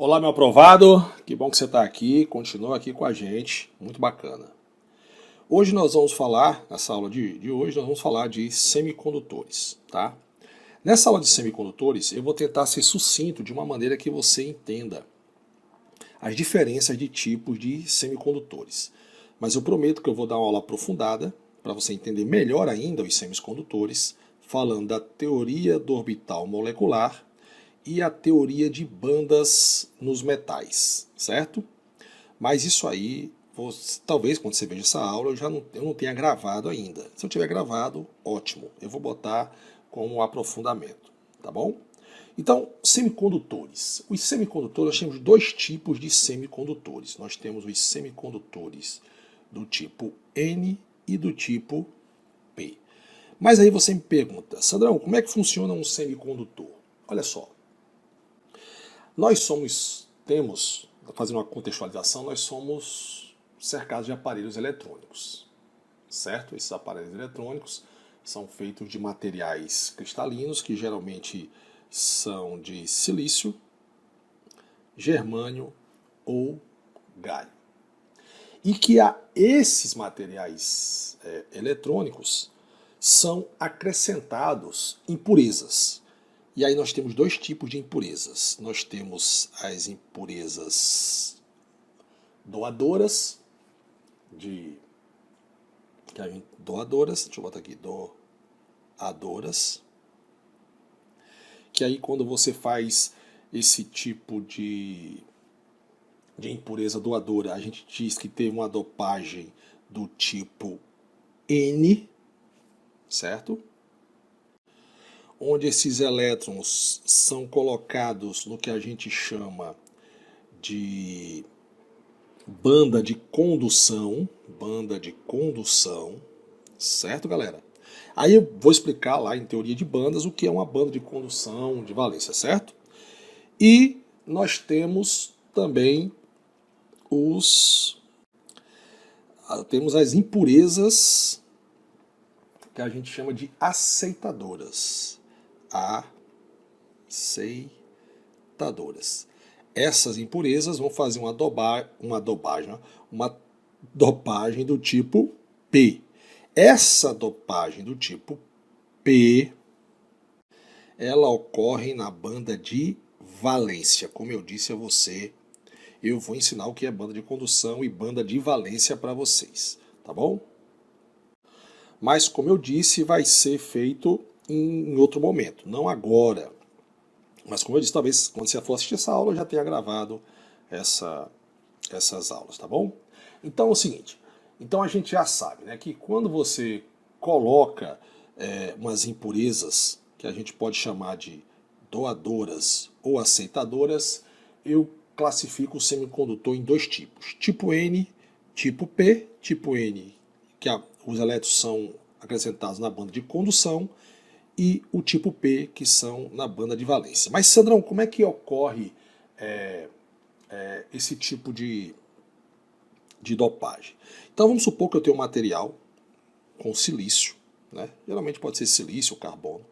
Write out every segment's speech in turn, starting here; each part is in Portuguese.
Olá, meu aprovado, que bom que você está aqui, continua aqui com a gente, muito bacana. Hoje nós vamos falar, nessa aula de hoje, nós vamos falar de semicondutores, tá? Nessa aula de semicondutores, eu vou tentar ser sucinto de uma maneira que você entenda as diferenças de tipos de semicondutores. Mas eu prometo que eu vou dar uma aula aprofundada, para você entender melhor ainda os semicondutores, falando da teoria do orbital molecular e a teoria de bandas nos metais, certo? Mas isso aí, talvez quando você veja essa aula, eu não tenha gravado ainda. Se eu tiver gravado, ótimo. Eu vou botar como aprofundamento, tá bom? Então, semicondutores. Os semicondutores, nós temos dois tipos de semicondutores. Nós temos os semicondutores do tipo N e do tipo P. Mas aí você me pergunta, Sandrão, como é que funciona um semicondutor? Olha só, fazendo uma contextualização, nós somos cercados de aparelhos eletrônicos, certo? Esses aparelhos eletrônicos são feitos de materiais cristalinos, que geralmente são de silício, germânio ou galho. E que a esses materiais eletrônicos são acrescentados impurezas. E aí nós temos dois tipos de impurezas. Nós temos as impurezas doadoras, deixa eu botar aqui, doadoras, que aí quando você faz esse tipo de impureza doadora, a gente diz que teve uma dopagem do tipo N, certo? Onde esses elétrons são colocados no que a gente chama de banda de condução, certo, galera? Aí eu vou explicar lá em teoria de bandas o que é uma banda de condução de valência, certo? E nós temos também temos as impurezas que a gente chama de aceitadoras. Aceitadoras. Essas impurezas vão fazer uma dopagem do tipo P. Essa dopagem do tipo P, ela ocorre na banda de valência. Como eu disse a você, eu vou ensinar o que é banda de condução e banda de valência para vocês, tá bom? Mas, como eu disse, vai ser feito em outro momento, não agora. Mas, como eu disse, talvez quando você for assistir essa aula, eu já tenha gravado essas aulas, tá bom? Então é o seguinte, então a gente já sabe, né, que quando você coloca umas impurezas, que a gente pode chamar de doadoras ou aceitadoras, eu classifico o semicondutor em dois tipos, tipo N, tipo P, tipo N, que os elétrons são acrescentados na banda de condução, e o tipo P, que são na banda de valência. Mas, Sandrão, como é que ocorre esse tipo de dopagem? Então vamos supor que eu tenho um material com silício, né? Geralmente pode ser silício ou carbono.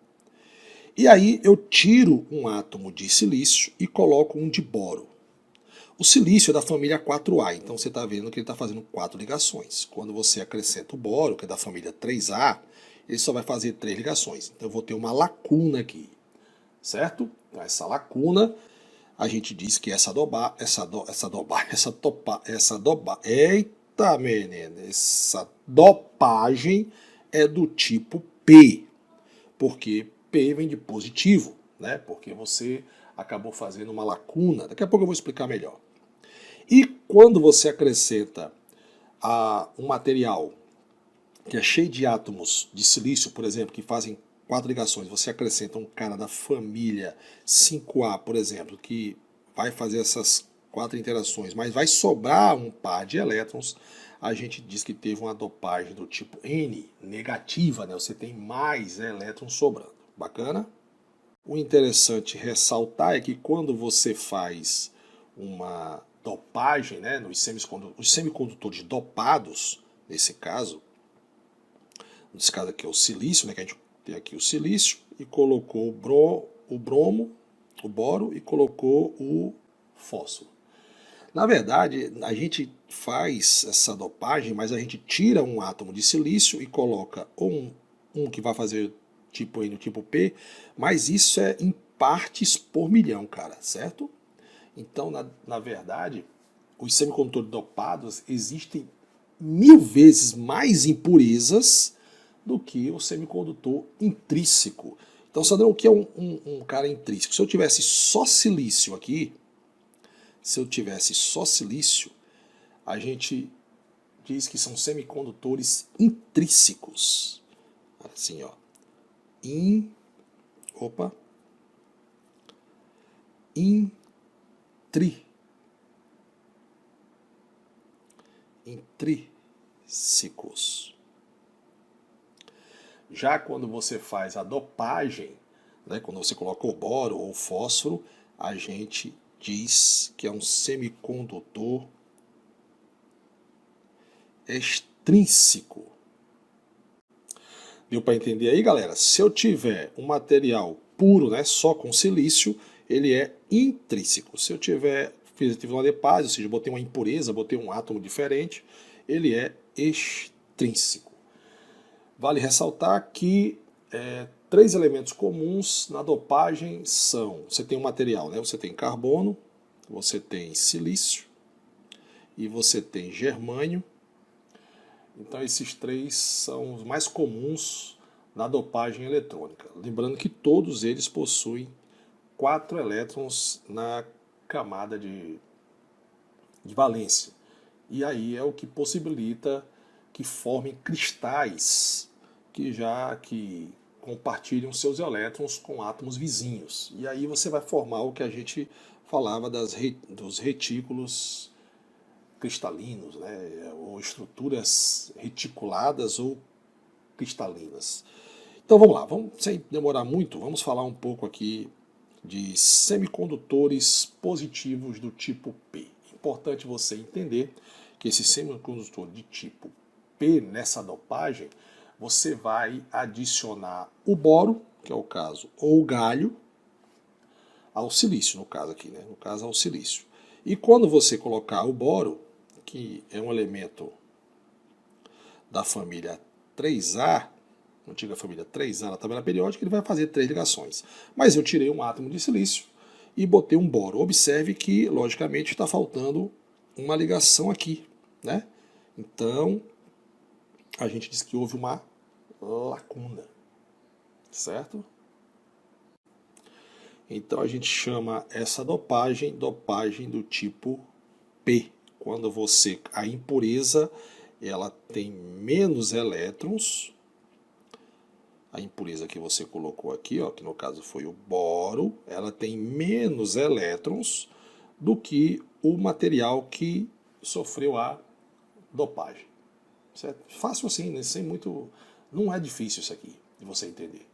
E aí eu tiro um átomo de silício e coloco um de boro. O silício é da família 4A, então você está vendo que ele está fazendo 4 ligações. Quando você acrescenta o boro, que é da família 3A, ele só vai fazer 3 ligações. Então eu vou ter uma lacuna aqui, certo? Então, essa lacuna, a gente diz que essa dopagem é do tipo P, porque P vem de positivo, né? Porque você acabou fazendo uma lacuna. Daqui a pouco eu vou explicar melhor. E quando você acrescenta um material que é cheio de átomos de silício, por exemplo, que fazem 4 ligações, você acrescenta um cara da família 5A, por exemplo, que vai fazer essas 4 interações, mas vai sobrar um par de elétrons, a gente diz que teve uma dopagem do tipo N, negativa, né? Você tem mais elétrons sobrando. Bacana? O interessante ressaltar é que quando você faz uma dopagem, né, os semicondutores dopados, nesse caso aqui é o silício, né, que a gente tem aqui o silício, e colocou o boro e colocou o fósforo. Na verdade, a gente faz essa dopagem, mas a gente tira um átomo de silício e coloca um que vai fazer tipo N, tipo P, mas isso é em partes por milhão, cara, certo? Então, na verdade, os semicondutores dopados existem 1000 vezes mais impurezas do que o semicondutor intrínseco. Então, Sandrão, o que é um cara intrínseco? Se eu tivesse só silício aqui, a gente diz que são semicondutores intrínsecos. Assim, ó. Intrínsecos. Já quando você faz a dopagem, né, quando você coloca o boro ou o fósforo, a gente diz que é um semicondutor extrínseco. Deu para entender aí, galera? Se eu tiver um material puro, né, só com silício, ele é intrínseco. Se eu tive uma depase, ou seja, botei uma impureza, botei um átomo diferente, ele é extrínseco. Vale ressaltar que 3 elementos comuns na dopagem são, você tem um material, né? Você tem carbono, você tem silício e você tem germânio. Então esses 3 são os mais comuns na dopagem eletrônica. Lembrando que todos eles possuem 4 elétrons na camada de valência. E aí é o que possibilita que formem cristais que compartilham seus elétrons com átomos vizinhos. E aí você vai formar o que a gente falava dos retículos cristalinos, né? Ou estruturas reticuladas ou cristalinas. Então vamos lá, sem demorar muito, vamos falar um pouco aqui de semicondutores positivos do tipo P. Importante você entender que esse semicondutor de tipo P, nessa dopagem, você vai adicionar o boro, que é o caso, ou o galho, ao silício, no caso aqui, né? No caso ao silício. E quando você colocar o boro, que é um elemento da família 3A, antiga família 3A na tabela periódica, ele vai fazer 3 ligações. Mas eu tirei um átomo de silício e botei um boro. Observe que, logicamente, está faltando uma ligação aqui, né? Então, a gente diz que houve uma lacuna, certo? Então, a gente chama essa dopagem do tipo P. Quando a impureza, ela tem menos elétrons. A impureza que você colocou aqui, ó, que no caso foi o boro, ela tem menos elétrons do que o material que sofreu a dopagem. Certo? Fácil assim, né? Sem muito, não é difícil isso aqui de você entender.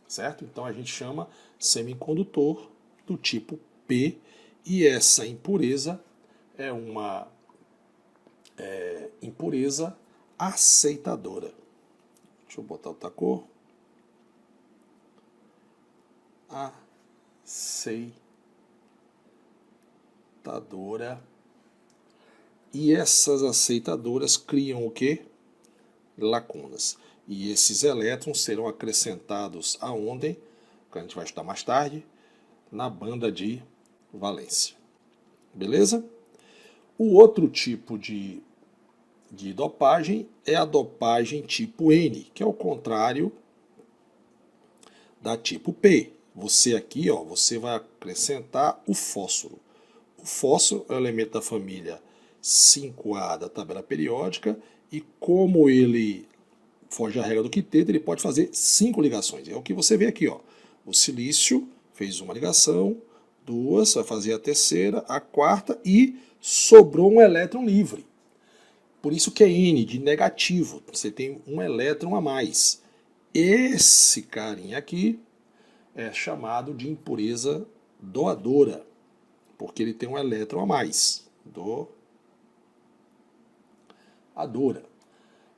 Certo? Então a gente chama semicondutor do tipo P e essa impureza é uma impureza aceitadora. Deixa eu botar outra cor. Aceitadora. E essas aceitadoras criam o quê? Lacunas. E esses elétrons serão acrescentados aonde, que a gente vai estudar mais tarde, na banda de valência. Beleza? O outro tipo de dopagem é a dopagem tipo N, que é o contrário da tipo P. Você aqui, ó, você vai acrescentar o fósforo. O fósforo é um elemento da família 5A da tabela periódica e como ele foge à regra do quinteto, ele pode fazer 5 ligações. É o que você vê aqui, ó. O silício fez uma ligação, 2, vai fazer a terceira, a quarta e sobrou um elétron livre. Por isso que é N, de negativo. Você tem um elétron a mais. Esse carinha aqui é chamado de impureza doadora, porque ele tem um elétron a mais. Doadora.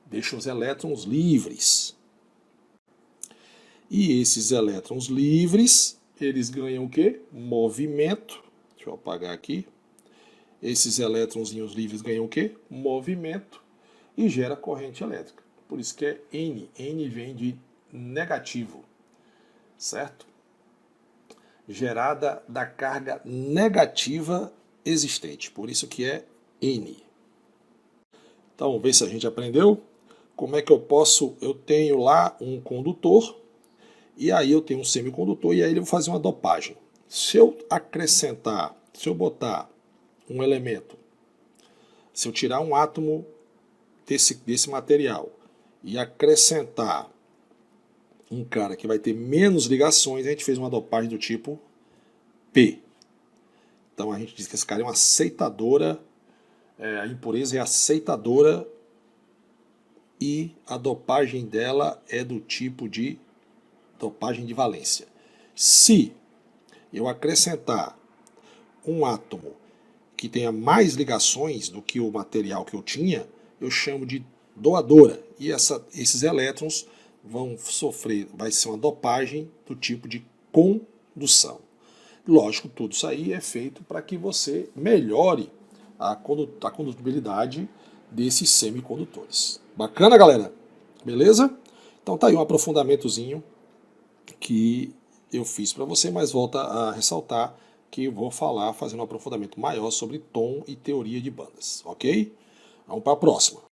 Deixa os elétrons livres. E esses elétrons livres, eles ganham o quê? Movimento. Deixa Deixa eu apagar aqui. Esses elétronzinhos livres ganham o quê? Movimento e gera corrente elétrica. Por isso que é N. N vem de negativo, certo? Gerada da carga negativa existente. Por isso que é N. Então, vamos ver se a gente aprendeu. Como é que eu tenho lá um condutor, e aí eu tenho um semicondutor, e aí eu vou fazer uma dopagem. Se eu botar um elemento, se eu tirar um átomo desse material e acrescentar um cara que vai ter menos ligações, a gente fez uma dopagem do tipo P. Então a gente diz que esse cara é uma aceitadora, a impureza é aceitadora e a dopagem dela é do tipo de dopagem de valência. Se eu acrescentar um átomo que tenha mais ligações do que o material que eu tinha, eu chamo de doadora. E esses elétrons vão sofrer, vai ser uma dopagem do tipo de condução. Lógico, tudo isso aí é feito para que você melhore a condutibilidade desses semicondutores. Bacana, galera? Beleza? Então tá aí um aprofundamentozinho que eu fiz para você, mas volta a ressaltar que eu vou falar, fazendo um aprofundamento maior sobre tom e teoria de bandas, ok? Vamos para a próxima.